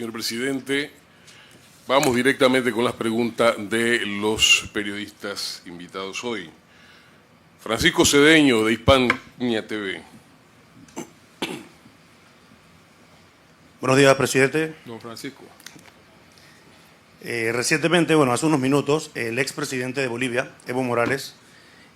Señor presidente, vamos directamente con las preguntas de los periodistas invitados hoy. Francisco Cedeño, de Hispania TV. Buenos días, presidente. Don Francisco. Recientemente, hace unos minutos, el expresidente de Bolivia, Evo Morales,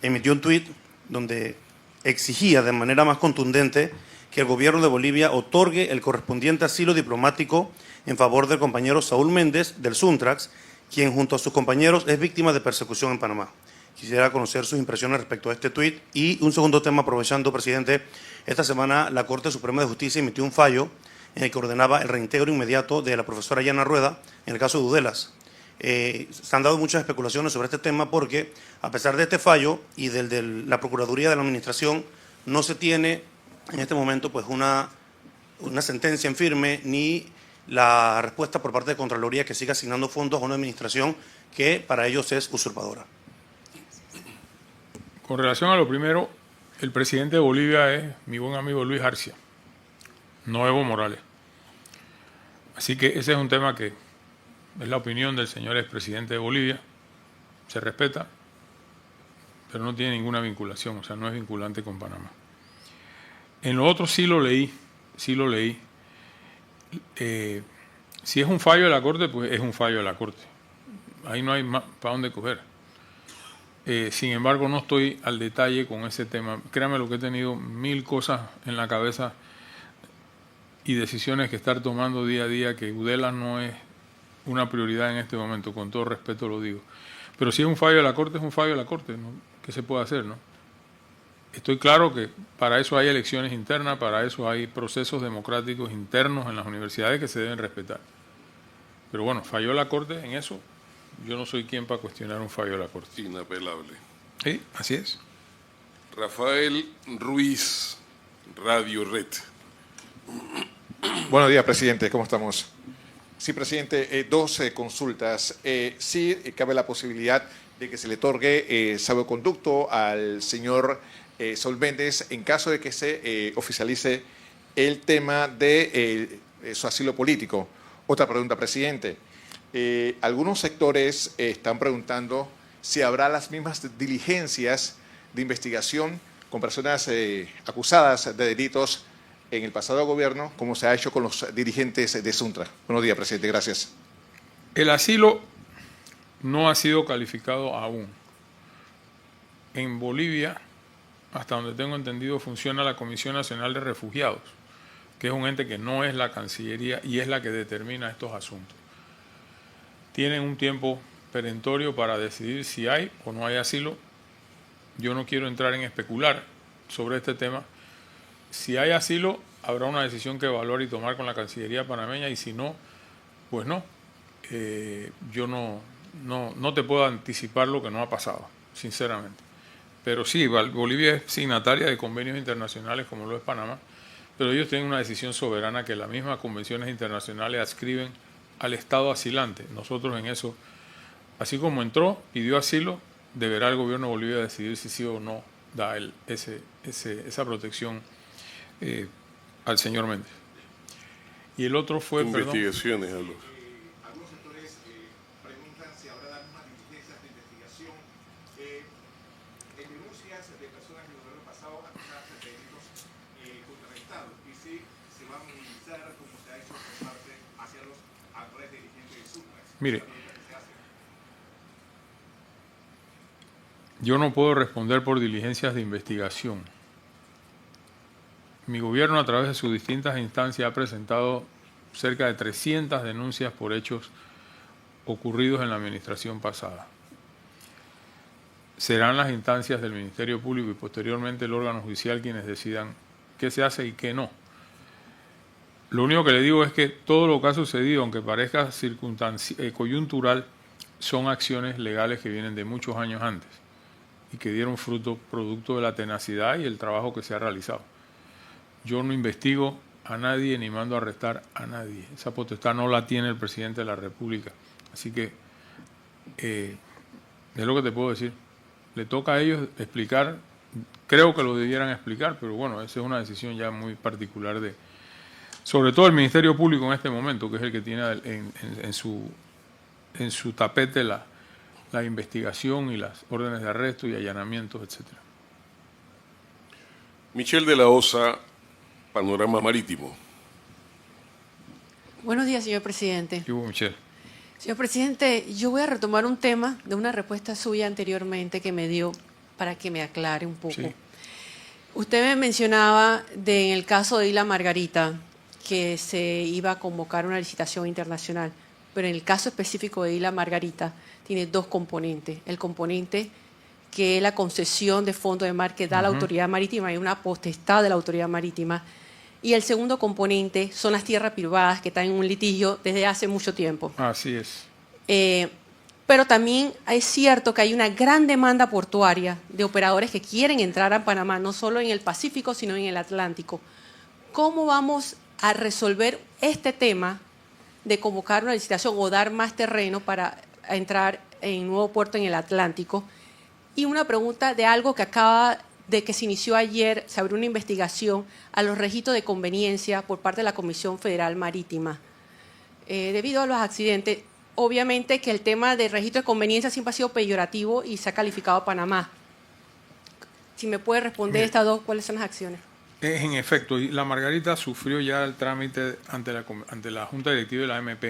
emitió un tuit donde exigía de manera más contundente que el gobierno de Bolivia otorgue el correspondiente asilo diplomático en favor del compañero Saúl Méndez del Suntrax, quien junto a sus compañeros es víctima de persecución en Panamá. Quisiera conocer sus impresiones respecto a este tuit. Y un segundo tema, aprovechando, presidente, esta semana la Corte Suprema de Justicia emitió un fallo en el que ordenaba el reintegro inmediato de la profesora Yana Rueda en el caso de Udelas. Se han dado muchas especulaciones sobre este tema porque, a pesar de este fallo y del de la Procuraduría de la Administración, no se tiene en este momento pues una sentencia en firme ni la respuesta por parte de Contraloría que siga asignando fondos a una administración que para ellos es usurpadora. Con relación a lo primero, el presidente de Bolivia es mi buen amigo Luis Arcia, no Evo Morales. Así que ese es un tema que es la opinión del señor expresidente de Bolivia, se respeta, pero no tiene ninguna vinculación, o sea, no es vinculante con Panamá. En lo otro sí lo leí. Si es un fallo de la Corte, pues es un fallo de la Corte. Ahí no hay más para dónde coger. Sin embargo, no estoy al detalle con ese tema. Créame lo que he tenido 1000 cosas en la cabeza y decisiones que estar tomando día a día, que Udelas no es una prioridad en este momento, con todo respeto lo digo. Pero si es un fallo de la Corte, es un fallo de la Corte, ¿no? ¿Qué se puede hacer, no? Estoy claro que para eso hay elecciones internas, para eso hay procesos democráticos internos en las universidades que se deben respetar. Pero bueno, falló la Corte en eso. Yo no soy quien para cuestionar un fallo de la Corte. Inapelable. Sí, así es. Rafael Ruiz, Radio Red. Buenos días, presidente. ¿Cómo estamos? Sí, presidente, dos consultas. Sí, cabe la posibilidad de que se le otorgue salvoconducto al señor Saúl Méndez en caso de que se oficialice el tema de su asilo político. Otra pregunta, presidente. Algunos sectores están preguntando si habrá las mismas diligencias de investigación con personas acusadas de delitos en el pasado gobierno, como se ha hecho con los dirigentes de Suntra. Buenos días, presidente. Gracias. El asilo no ha sido calificado aún. En Bolivia, hasta donde tengo entendido, funciona la Comisión Nacional de Refugiados, que es un ente que no es la Cancillería y es la que determina estos asuntos. Tienen un tiempo perentorio para decidir si hay o no hay asilo. Yo no quiero entrar en especular sobre este tema. Si hay asilo, habrá una decisión que evaluar y tomar con la Cancillería panameña, y si no, pues no. Yo no te puedo anticipar lo que no ha pasado, sinceramente. Pero sí, Bolivia es signataria de convenios internacionales como lo es Panamá, pero ellos tienen una decisión soberana que las mismas convenciones internacionales adscriben al Estado asilante. Nosotros en eso, así como entró, pidió asilo, deberá el gobierno de Bolivia decidir si sí o no da esa protección al señor Méndez. Y el otro fue... Investigaciones, Carlos. Algunos sectores preguntan si habrá las mismas diligencias de investigación en denuncias de personas que en el gobierno pasado acusadas de delitos contra el Estado, y si se va a minimizar como se ha hecho por parte hacia los actuales dirigentes de Suntra. Mire, yo no puedo responder por diligencias de investigación. Mi gobierno, a través de sus distintas instancias, ha presentado cerca de 300 denuncias por hechos ocurridos en la administración pasada. Serán las instancias del Ministerio Público y posteriormente el órgano judicial quienes decidan qué se hace y qué no. Lo único que le digo es que todo lo que ha sucedido, aunque parezca coyuntural, son acciones legales que vienen de muchos años antes y que dieron fruto producto de la tenacidad y el trabajo que se ha realizado. Yo no investigo a nadie ni mando a arrestar a nadie. Esa potestad no la tiene el presidente de la República. Así que es lo que te puedo decir. Le toca a ellos explicar. Creo que lo debieran explicar, pero bueno, esa es una decisión ya muy particular Sobre todo el Ministerio Público en este momento, que es el que tiene en su tapete la investigación y las órdenes de arresto y allanamientos, etcétera. Michelle de la Osa, Panorama Marítimo. Buenos días, señor presidente. ¿Qué hubo, Michelle? Señor presidente, yo voy a retomar un tema de una respuesta suya anteriormente que me dio para que me aclare un poco. Sí. Usted me mencionaba en el caso de Isla Margarita que se iba a convocar una licitación internacional, pero en el caso específico de Isla Margarita tiene dos componentes. El componente que es la concesión de fondo de mar que da la autoridad marítima y una potestad de la autoridad marítima. Y el segundo componente son las tierras privadas que están en un litigio desde hace mucho tiempo. Así es. Pero también es cierto que hay una gran demanda portuaria de operadores que quieren entrar a Panamá, no solo en el Pacífico, sino en el Atlántico. ¿Cómo vamos a resolver este tema de convocar una licitación o dar más terreno para entrar en un nuevo puerto en el Atlántico? Y una pregunta de algo que acaba de que se inició ayer, se abrió una investigación a los registros de conveniencia por parte de la Comisión Federal Marítima. Debido a los accidentes, obviamente que el tema del registro de conveniencia siempre ha sido peyorativo y se ha calificado a Panamá. Si me puede responder estas dos, ¿cuáles son las acciones? En efecto, y la Margarita sufrió ya el trámite ante la Junta Directiva de la AMP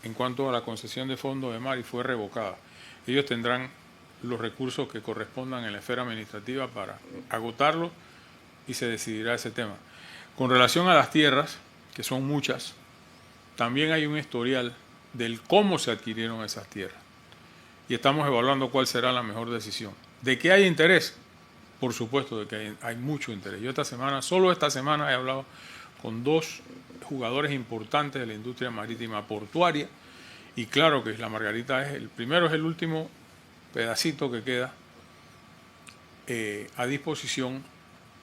en cuanto a la concesión de fondo de mar y fue revocada. Ellos tendrán los recursos que correspondan en la esfera administrativa para agotarlo y se decidirá ese tema. Con relación a las tierras, que son muchas, también hay un historial del cómo se adquirieron esas tierras y estamos evaluando cuál será la mejor decisión. ¿De qué hay interés? Por supuesto de que hay mucho interés. Yo solo esta semana he hablado con dos jugadores importantes de la industria marítima portuaria y claro que la Margarita es el primero, es el último pedacito que queda a disposición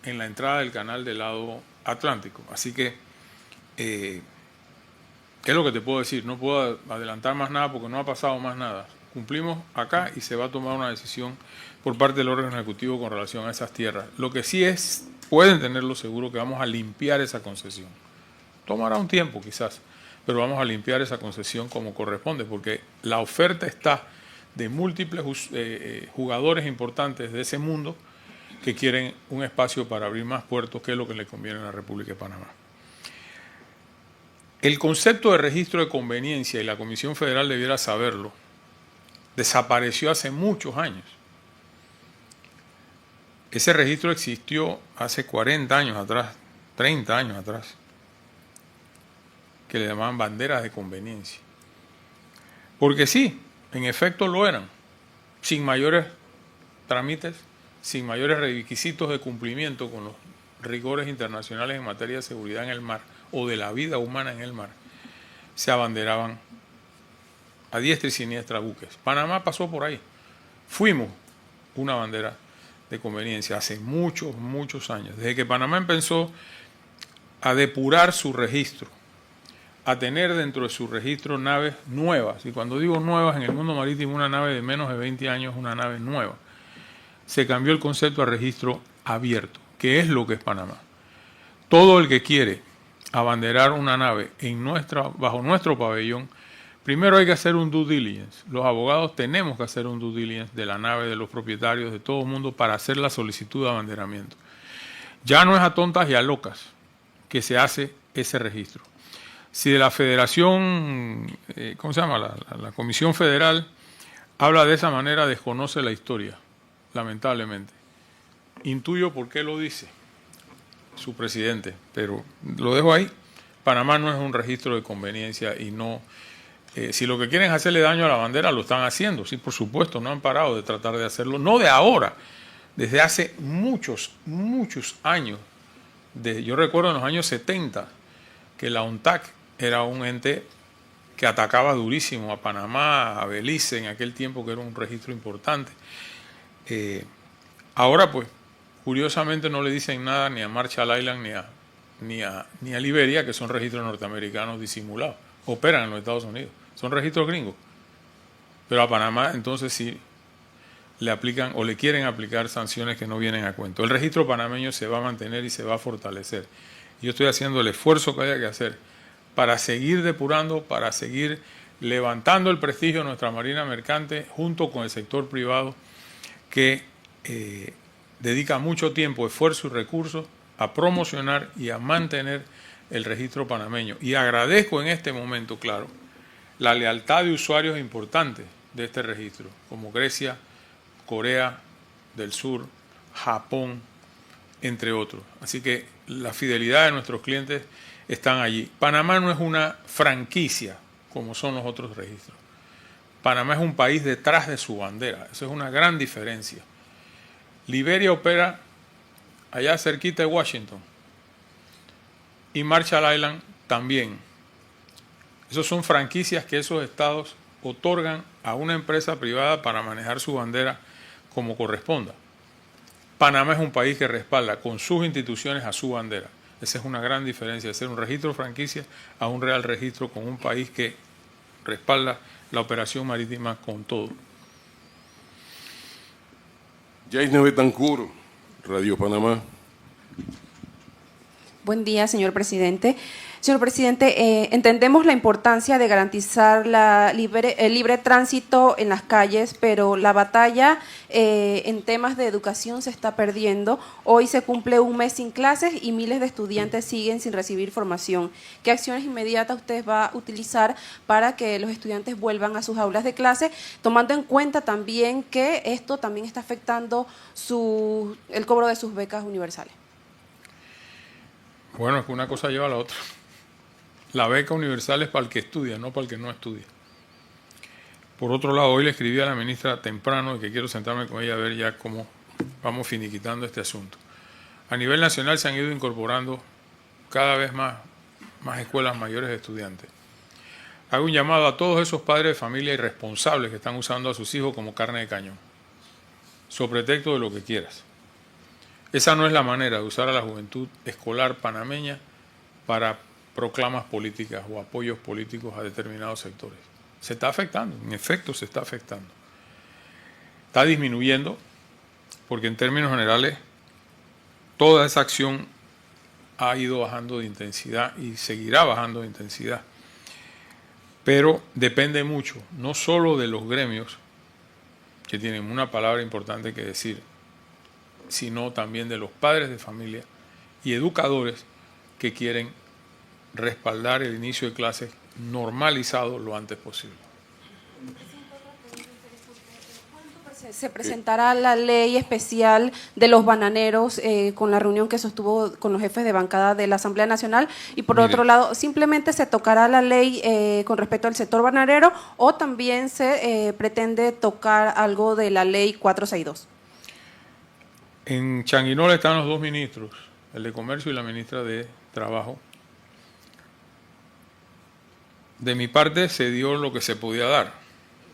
en la entrada del canal del lado Atlántico. Así que, ¿qué es lo que te puedo decir? No puedo adelantar más nada porque no ha pasado más nada. Cumplimos acá y se va a tomar una decisión por parte del órgano ejecutivo con relación a esas tierras. Lo que sí es, pueden tenerlo seguro que vamos a limpiar esa concesión. Tomará un tiempo quizás, pero vamos a limpiar esa concesión como corresponde porque la oferta está de múltiples jugadores importantes de ese mundo que quieren un espacio para abrir más puertos, que es lo que le conviene a la República de Panamá. El concepto de registro de conveniencia, y la Comisión Federal debiera saberlo, desapareció hace muchos años. Ese registro existió hace 40 años atrás, 30 años atrás, que le llamaban banderas de conveniencia. Porque sí, en efecto lo eran, sin mayores trámites, sin mayores requisitos de cumplimiento con los rigores internacionales en materia de seguridad en el mar o de la vida humana en el mar, se abanderaban a diestra y siniestra buques. Panamá pasó por ahí. Fuimos una bandera de conveniencia hace muchos, muchos años. Desde que Panamá empezó a depurar su registro, a tener dentro de su registro naves nuevas, y cuando digo nuevas en el mundo marítimo, una nave de menos de 20 años es una nave nueva, se cambió el concepto a registro abierto, que es lo que es Panamá. Todo el que quiere abanderar una nave bajo nuestro pabellón, primero hay que hacer un due diligence. Los abogados tenemos que hacer un due diligence de la nave, de los propietarios, de todo el mundo para hacer la solicitud de abanderamiento. Ya no es a tontas y a locas que se hace ese registro. Si de la Federación, ¿cómo se llama? La Comisión Federal habla de esa manera, desconoce la historia, lamentablemente. Intuyo por qué lo dice su presidente, pero lo dejo ahí. Panamá no es un registro de conveniencia y no... si lo que quieren es hacerle daño a la bandera, lo están haciendo. Sí, por supuesto, no han parado de tratar de hacerlo. No de ahora, desde hace muchos, muchos años. Yo recuerdo en los años 70 que la UNTAC era un ente que atacaba durísimo a Panamá, a Belice, en aquel tiempo que era un registro importante. Ahora, pues, curiosamente no le dicen nada ni a Marshall Island ni a Liberia, que son registros norteamericanos disimulados. Operan en los Estados Unidos. Son registros gringos. Pero a Panamá entonces sí le aplican o le quieren aplicar sanciones que no vienen a cuento. El registro panameño se va a mantener y se va a fortalecer. Yo estoy haciendo el esfuerzo que haya que hacer para seguir depurando, para seguir levantando el prestigio de nuestra Marina Mercante junto con el sector privado que dedica mucho tiempo, esfuerzo y recursos a promocionar y a mantener el registro panameño. Y agradezco en este momento, claro, la lealtad de usuarios importantes de este registro, como Grecia, Corea del Sur, Japón, entre otros. Así que la fidelidad de nuestros clientes están allí. Panamá no es una franquicia como son los otros registros. Panamá es un país detrás de su bandera. Eso es una gran diferencia. Liberia opera allá cerquita de Washington y Marshall Island también. Esas son franquicias que esos estados otorgan a una empresa privada para manejar su bandera como corresponda. Panamá es un país que respalda con sus instituciones a su bandera. Esa es una gran diferencia de ser un registro franquicia a un real registro con un país que respalda la operación marítima con todo. Yaisne Betancourt, Radio Panamá. Buen día, señor presidente. Señor presidente, entendemos la importancia de garantizar el libre tránsito en las calles, pero la batalla en temas de educación se está perdiendo. Hoy se cumple un mes sin clases y miles de estudiantes siguen sin recibir formación. ¿Qué acciones inmediatas usted va a utilizar para que los estudiantes vuelvan a sus aulas de clase, tomando en cuenta también que esto también está afectando el cobro de sus becas universales? Bueno, es que una cosa lleva a la otra. La beca universal es para el que estudia, no para el que no estudia. Por otro lado, hoy le escribí a la ministra temprano y que quiero sentarme con ella a ver ya cómo vamos finiquitando este asunto. A nivel nacional se han ido incorporando cada vez más escuelas mayores de estudiantes. Hago un llamado a todos esos padres de familia irresponsables que están usando a sus hijos como carne de cañón, sobre pretexto de lo que quieras. Esa no es la manera de usar a la juventud escolar panameña para proclamas políticas o apoyos políticos a determinados sectores. Se está afectando, en efecto se está afectando. Está disminuyendo porque en términos generales toda esa acción ha ido bajando de intensidad y seguirá bajando de intensidad. Pero depende mucho, no solo de los gremios, que tienen una palabra importante que decir, sino también de los padres de familia y educadores que quieren respaldar el inicio de clases normalizado lo antes posible. ¿Cuándo se presentará la ley especial de los bananeros con la reunión que sostuvo con los jefes de bancada de la Asamblea Nacional? Y por otro lado, ¿simplemente se tocará la ley con respecto al sector bananero o también se pretende tocar algo de la ley 462? En Changuinola están los dos ministros, el de Comercio y la ministra de Trabajo. De mi parte se dio lo que se podía dar.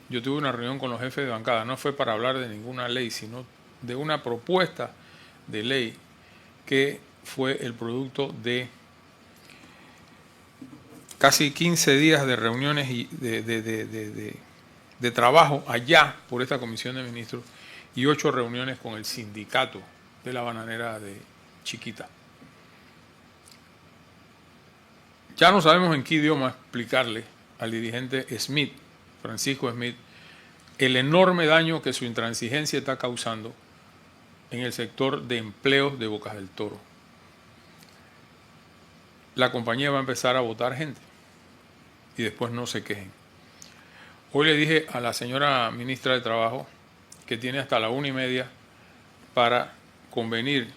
Yo tuve una reunión con los jefes de bancada, no fue para hablar de ninguna ley, sino de una propuesta de ley que fue el producto de casi 15 días de reuniones y de trabajo allá por esta comisión de ministros y 8 reuniones con el sindicato de la bananera de Chiquita. Ya no sabemos en qué idioma explicarle al dirigente Smith, Francisco Smith, el enorme daño que su intransigencia está causando en el sector de empleos de Bocas del Toro. La compañía va a empezar a votar gente y después no se quejen. Hoy le dije a la señora ministra de Trabajo que tiene hasta la 1:30 para convenir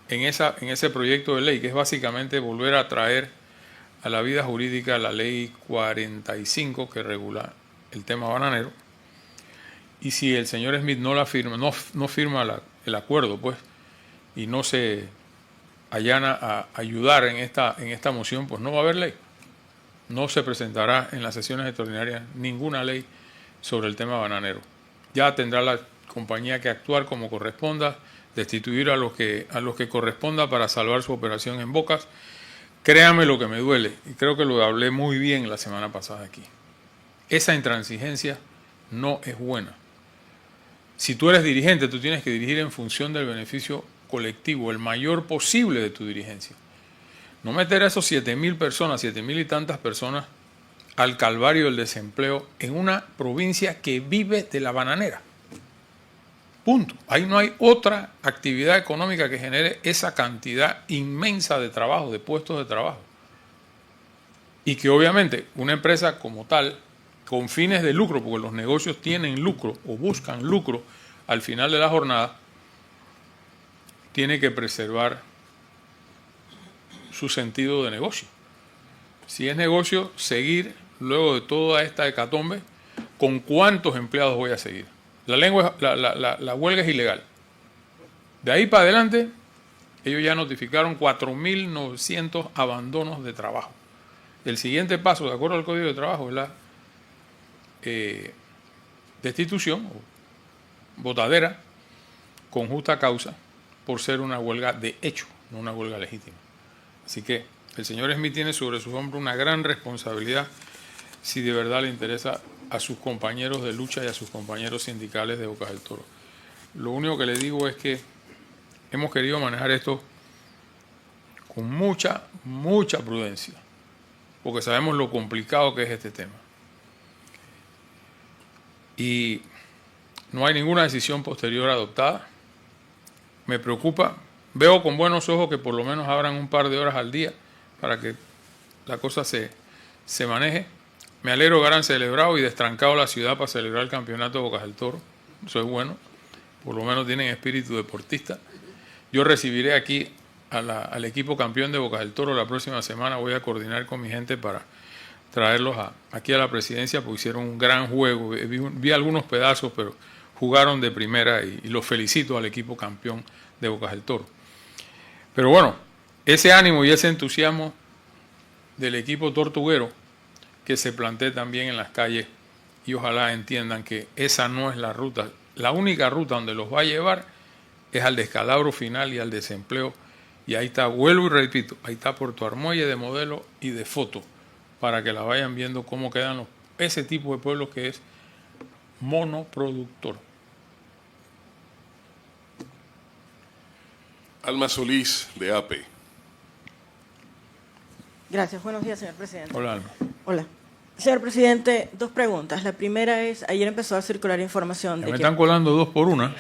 en ese proyecto de ley, que es básicamente volver a traer a la vida jurídica la ley 45 que regula el tema bananero. Y si el señor Smith no la firma, no firma el acuerdo, pues, y no se allana a ayudar en esta moción, pues no va a haber ley. No se presentará en las sesiones extraordinarias ninguna ley sobre el tema bananero. Ya tendrá la compañía que actuar como corresponda, destituir a los que corresponda para salvar su operación en Bocas. Créame lo que me duele, y creo que lo hablé muy bien la semana pasada aquí. Esa intransigencia no es buena. Si tú eres dirigente, tú tienes que dirigir en función del beneficio colectivo, el mayor posible de tu dirigencia. No meter a esos 7.000 personas, 7.000 y tantas personas al calvario del desempleo en una provincia que vive de la bananera. Punto. Ahí no hay otra actividad económica que genere esa cantidad inmensa de trabajo, de puestos de trabajo. Y que obviamente una empresa como tal, con fines de lucro, porque los negocios tienen lucro o buscan lucro al final de la jornada, tiene que preservar su sentido de negocio. Si es negocio, seguir luego de toda esta hecatombe, ¿con cuántos empleados voy a seguir? La huelga es ilegal. De ahí para adelante, ellos ya notificaron 4.900 abandonos de trabajo. El siguiente paso, de acuerdo al Código de Trabajo, es la destitución o botadera con justa causa por ser una huelga de hecho, no una huelga legítima. Así que el señor Smith tiene sobre sus hombros una gran responsabilidad si de verdad le interesa a sus compañeros de lucha y a sus compañeros sindicales de Bocas del Toro. Lo único que le digo es que hemos querido manejar esto con mucha prudencia, porque sabemos lo complicado que es este tema. Y no hay ninguna decisión posterior adoptada. Me preocupa, veo con buenos ojos que por lo menos abran un par de horas al día para que la cosa se maneje. Me alegro que hayan celebrado y destrancado la ciudad para celebrar el campeonato de Bocas del Toro. Eso es bueno, por lo menos tienen espíritu deportista. Yo recibiré aquí al equipo campeón de Bocas del Toro la próxima semana. Voy a coordinar con mi gente para traerlos aquí a la presidencia, porque hicieron un gran juego. Vi algunos pedazos, pero jugaron de primera y los felicito al equipo campeón de Bocas del Toro. Pero bueno, ese ánimo y ese entusiasmo del equipo tortuguero que se plantee también en las calles, y ojalá entiendan que esa no es la ruta. La única ruta donde los va a llevar es al descalabro final y al desempleo. Y ahí está, vuelvo y repito, ahí está Puerto Armuelle de modelo y de foto, para que la vayan viendo cómo quedan ese tipo de pueblos que es monoproductor. Alma Solís, de APE. Gracias. Buenos días, señor presidente. Hola, Alma. Hola. Señor presidente, dos preguntas. La primera es, ayer empezó a circular información Ya de me que están colando dos por una.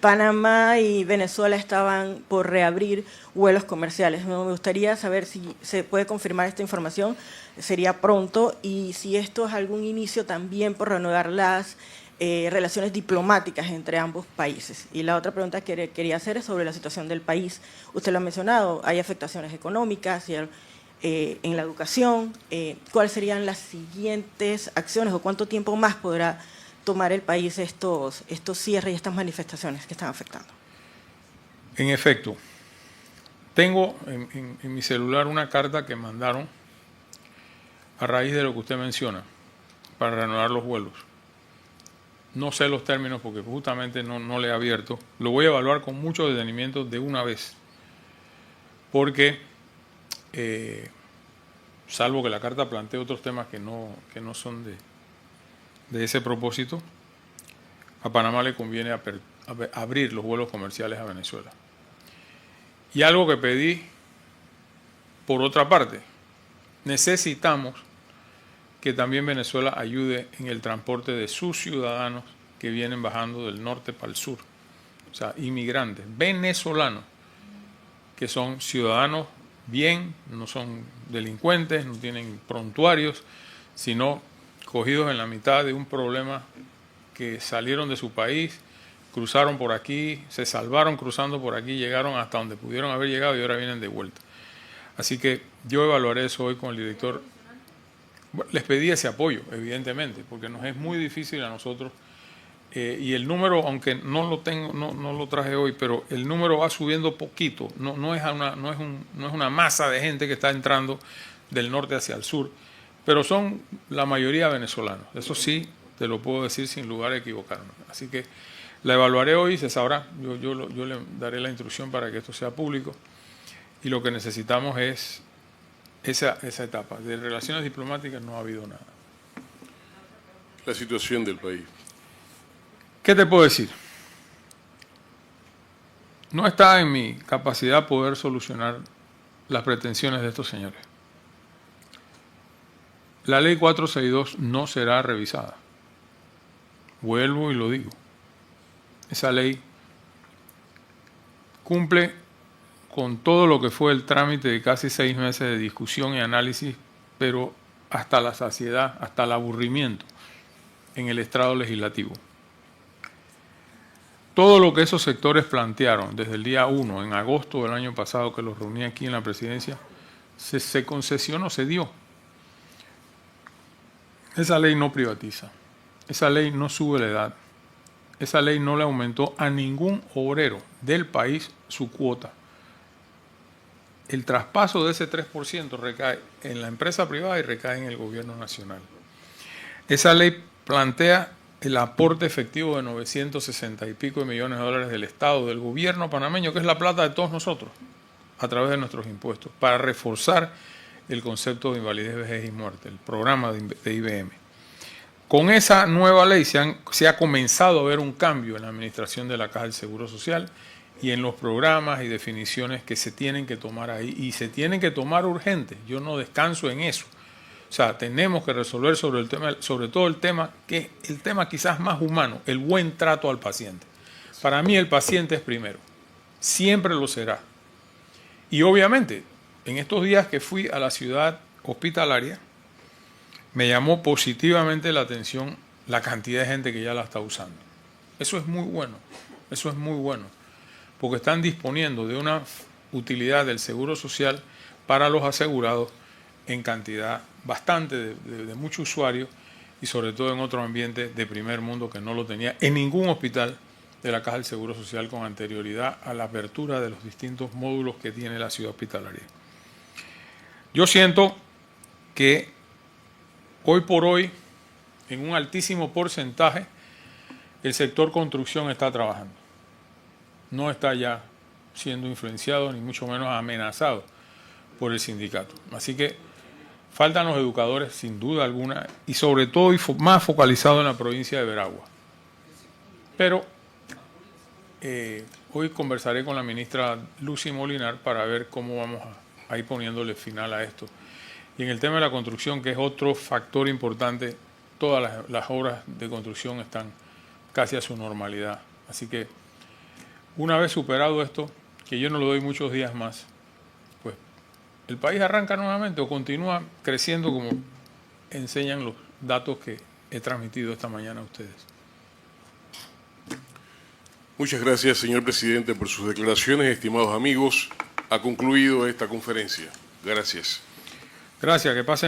Panamá y Venezuela estaban por reabrir vuelos comerciales. Me gustaría saber si se puede confirmar esta información, sería pronto, y si esto es algún inicio también por reanudar las relaciones diplomáticas entre ambos países. Y la otra pregunta que quería hacer es sobre la situación del país. Usted lo ha mencionado, hay afectaciones económicas y en la educación. ¿Cuáles serían las siguientes acciones o cuánto tiempo más podrá tomar el país estos cierres y estas manifestaciones que están afectando? En efecto, tengo en mi celular una carta que mandaron a raíz de lo que usted menciona para reanudar los vuelos. No sé los términos porque justamente no le he abierto. Lo voy a evaluar con mucho detenimiento de una vez, porque salvo que la carta plantee otros temas que no son de ese propósito, a Panamá le conviene abrir los vuelos comerciales a Venezuela. Y algo que pedí, por otra parte, necesitamos que también Venezuela ayude en el transporte de sus ciudadanos que vienen bajando del norte para el sur. O sea, inmigrantes venezolanos, que son ciudadanos bien, no son delincuentes, no tienen prontuarios, sino cogidos en la mitad de un problema, que salieron de su país, cruzaron por aquí, se salvaron cruzando por aquí, llegaron hasta donde pudieron haber llegado y ahora vienen de vuelta. Así que yo evaluaré eso hoy con el director. Les pedí ese apoyo, evidentemente, porque nos es muy difícil a nosotros. Y el número, aunque no lo tengo, no lo traje hoy, pero el número va subiendo poquito. No es una masa de gente que está entrando del norte hacia el sur, pero son la mayoría venezolanos. Eso sí, te lo puedo decir sin lugar a equivocarme. Así que la evaluaré hoy y se sabrá. Yo le daré la instrucción para que esto sea público. Y lo que necesitamos es esa etapa. De relaciones diplomáticas no ha habido nada. La situación del país. ¿Qué te puedo decir? No está en mi capacidad poder solucionar las pretensiones de estos señores. La ley 462 no será revisada. Vuelvo y lo digo. Esa ley cumple con todo lo que fue el trámite de casi 6 meses de discusión y análisis, pero hasta la saciedad, hasta el aburrimiento en el estrado legislativo. Todo lo que esos sectores plantearon desde el día 1, en agosto del año pasado, que los reuní aquí en la presidencia, se concesionó, se dio. Esa ley no privatiza, esa ley no sube la edad, esa ley no le aumentó a ningún obrero del país su cuota. El traspaso de ese 3% recae en la empresa privada y recae en el gobierno nacional. Esa ley plantea el aporte efectivo de 960 y pico de millones de dólares del Estado, del gobierno panameño, que es la plata de todos nosotros, a través de nuestros impuestos, para reforzar el concepto de invalidez, vejez y muerte, el programa de IBM. Con esa nueva ley se ha comenzado a ver un cambio en la administración de la Caja del Seguro Social y en los programas y definiciones que se tienen que tomar ahí, y se tienen que tomar urgentes. Yo no descanso en eso. O sea, tenemos que resolver sobre todo el tema, que es el tema quizás más humano, el buen trato al paciente. Para mí el paciente es primero, siempre lo será. Y obviamente, en estos días que fui a la ciudad hospitalaria, me llamó positivamente la atención la cantidad de gente que ya la está usando. Eso es muy bueno, porque están disponiendo de una utilidad del Seguro Social para los asegurados en cantidad bastante de muchos usuarios, y sobre todo en otro ambiente de primer mundo que no lo tenía en ningún hospital de la Caja del Seguro Social con anterioridad a la apertura de los distintos módulos que tiene la ciudad hospitalaria. Yo siento que hoy por hoy, en un altísimo porcentaje, el sector construcción está trabajando. No está ya siendo influenciado, ni mucho menos amenazado por el sindicato. Así que faltan los educadores, sin duda alguna, y sobre todo más focalizado en la provincia de Veragua. Pero hoy conversaré con la ministra Lucy Molinar para ver cómo vamos a ir poniéndole final a esto. Y en el tema de la construcción, que es otro factor importante, todas las obras de construcción están casi a su normalidad. Así que una vez superado esto, que yo no le doy muchos días más, pues el país arranca nuevamente o continúa creciendo como enseñan los datos que he transmitido esta mañana a ustedes. Muchas gracias, señor presidente, por sus declaraciones. Estimados amigos, ha concluido esta conferencia. Gracias. Gracias, que pasen.